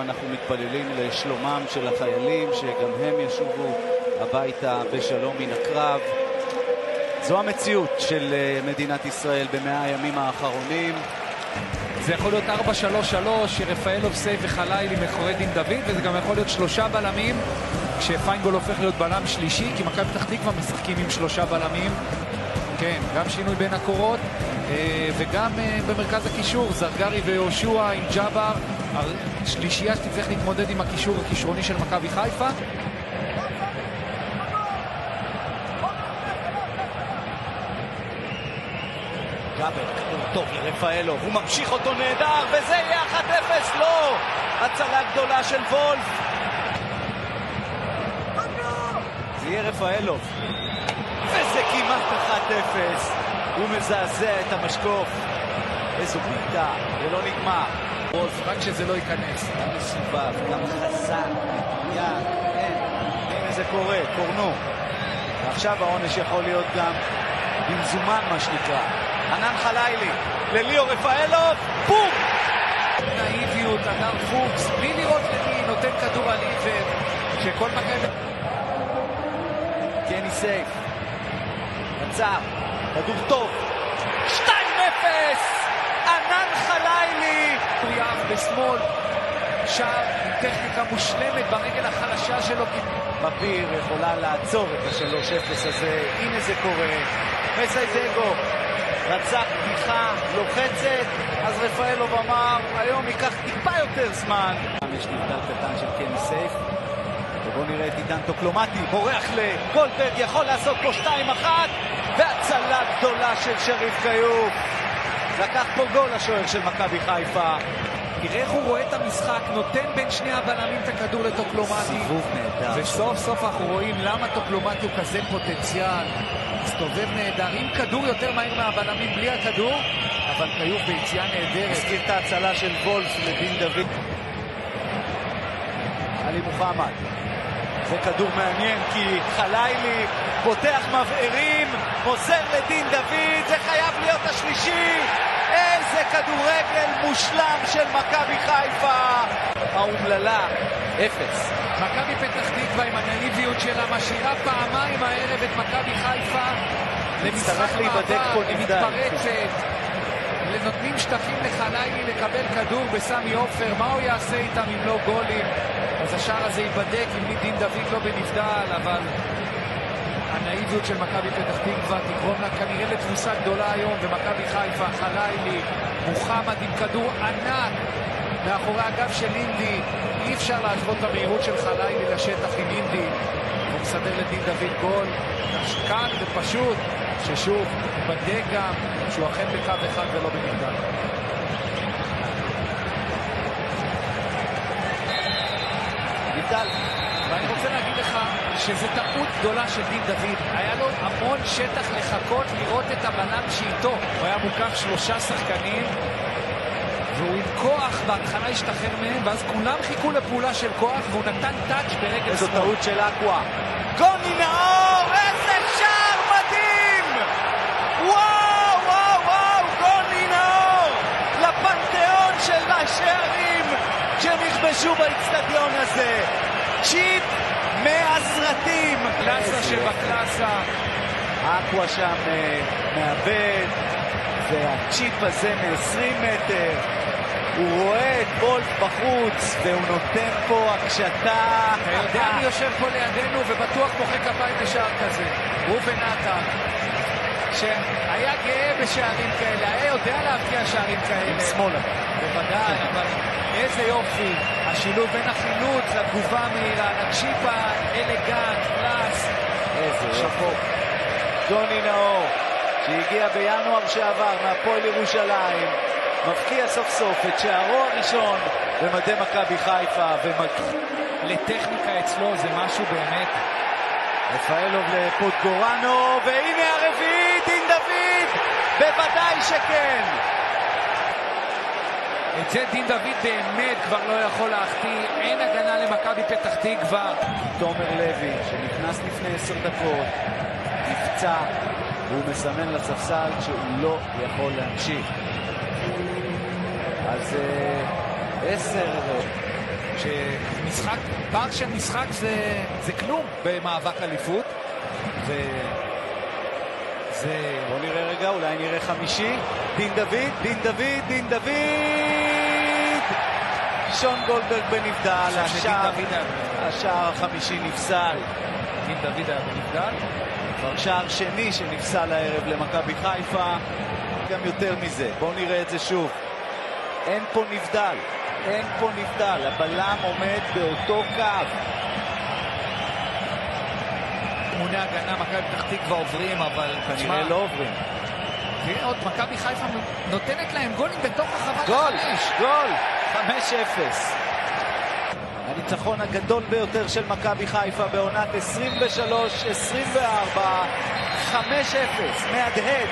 אנחנו מתפללים לשלומם של החיילים, שגם הם ישובו הביתה בשלום מן הקרב. זו המציאות של מדינת ישראל במאה הימים האחרונים. זה יכול להיות 4-3-3, שרפאלוב, סייף וחלילי מאחורי דין דוד, וזה גם יכול להיות 3 בלמים, כשפיינגול הופך להיות בלם שלישי, כי מכבי פתח תקווה משחקים עם 3 בלמים. כן, גם שינוי בין הקורות, וגם במרכז הקישור, זרגרי ויהושע עם ג'אבר, שלישייה שתצטרך להתמודד עם הקישור הכישרוני של מכבי חיפה. ג'אבר, כדור טוב לרפאלוב, הוא ממשיך אותו נהדר, וזה יהיה 1-0, לא! הצלה גדולה של וולף. זה יהיה רפאלוב. וזה כמעט 1-0. הוא מזעזע את המשקוף. איזו בעיטה, זה לא נגמר. וולף, רק שזה לא ייכנס. גם מסובב, גם חזק, יד, אין. הנה זה קורה, קורנו. ועכשיו העונש יכול להיות גם במזומן, מה שנקרא. ענן חלילי, לליאו רפאלוב, בום! נאיביות, אדם פוקס, בלי לראות למי, נותן כדור על עיוור, שכל מכבי... קני סייף, עצר, כדור טוב, 2-0! ענן חלילי! הוא יעב בשמאל, שער עם טכניקה מושלמת ברגל החלשה שלו. בפיר יכולה לעצור את ה-3-0 הזה, הנה זה קורה, מסיידגו. רצה פתיחה, לוחצת, אז רפאלוב אמר, היום ייקח טיפה יותר זמן. יש נבדל קטן של קני סייף, ובואו נראה את עידן טוקלומטי, בורח לגולדברג, יכול לעשות פה 2-1, והצלה גדולה של שריף קיוף. לקח פה גול השוער של מכבי חיפה. תראה איך הוא רואה את המשחק, נותן בין שני הבלמים את הכדור לטוקלומטי. סיבוב נהדר. וסוף סוף אנחנו רואים למה טוקלומטי הוא כזה פוטנציאל. מסתובב נהדר, עם כדור יותר מהר מהבלמים בלי הכדור, אבל קיוף ביציאה נהדרת. הזכיר את ההצלה של וולף לדין דוד. עלי מוחמד. זה כדור מעניין כי חלילי פותח מבערים, מוסר לדין דוד, זה חייב להיות השלישי. איזה כדורגל מושלם של מכבי חיפה. האומללה, 0. מכבי פתח תקווה עם הנאיביות שלה משאירה פעמיים הערב את מכבי חיפה למשחק מעבר, היא מתפרצת, נותנים שטחים לחלילי לקבל כדור בסמי עופר, מה הוא יעשה איתם אם לא גולים? אז השער הזה ייבדק עם דין דוד לא בנבדל, אבל הנאיביות של מכבי פתח תקווה תגרום לה כנראה לתבוסה גדולה היום, ומכבי חיפה, חלילי, מוחמד עם כדור ענק מאחורי הגב של אינדי, אי אפשר להשוות את המהירות של חלילי לשטח עם אינדי. הוא מסדר לדין דוד גול כאן ופשוט, ששוב בדק גם שהוא אכן בקו אחד ולא בנבדל. נבדל. ואני רוצה להגיד לך שזו טעות גדולה של דין דוד. היה לו המון שטח לחכות לראות את הבלם שאיתו. הוא היה מוקף 3 שחקנים והוא עם כוח בהתחלה השתחרר מהם, ואז כולם חיכו לפעולה של כוח והוא נתן טאץ' ברגל שמאל. איזו טעות של אקווה. גוני נאור, איזה שער מדהים! וואו, וואו, וואו, גוני נאור! לפנתיאון של השערים שנכבשו באצטדיון הזה. צ'יפ מהסרטים. קלאסה שבקלאסה. אקווה שם מאבד, והצ'יפ הזה מ-20 מטר. הוא רואה את וולף בחוץ, והוא נותן פה הקשתה. אתה יודע מי יושב פה לידינו ובטוח מוחא כפיים בשער כזה? רובן עטר, שהיה גאה בשערים כאלה, היה יודע להבקיע שערים כאלה. עם שמאלה. בוודאי, אבל איזה יופי. השילוב בין החילוץ לתגובה מהירה, לקשיפה, אלגנט, קלאס. איזה שאפו. גוני נאור, שהגיע בינואר שעבר מהפועל ירושלים, מבקיע סוף סוף את שערו הראשון במדי מכבי חיפה, לטכניקה אצלו זה משהו באמת. רפאלוב לפוטגורנו, והנה הרביעי, דין דוד, בוודאי שכן. את זה דין דוד באמת כבר לא יכול להחטיא, אין הגנה למכבי פתח תקווה. תומר לוי שנכנס לפני 10 דקות, נפצע, והוא מסמן לספסל שהוא לא יכול להמשיך. אז 10 שמשחק, פער של משחק זה כלום במאבק אליפות. בוא נראה רגע, אולי נראה חמישי. דין דוד. שון גולדברג בנבדל, השער החמישי נפסל. דין דוד היה בנבדל. כבר שער שני שנפסל הערב למכבי חיפה. גם יותר מזה, בואו נראה את זה שוב. אין פה נבדל, הבלם עומד באותו קו. מוני הגנה, מכבי פתח תקווה עוברים, אבל כנראה לא עוברים. ועוד מכבי חיפה נותנת להם גולים בתוך הרחבת גול, 5-0. הניצחון הגדול ביותר של מכבי חיפה בעונת 23-24, 5-0 מהדהד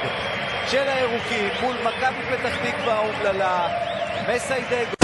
של הירוקים מול מכבי פתח תקווה האומללה. מסיידגו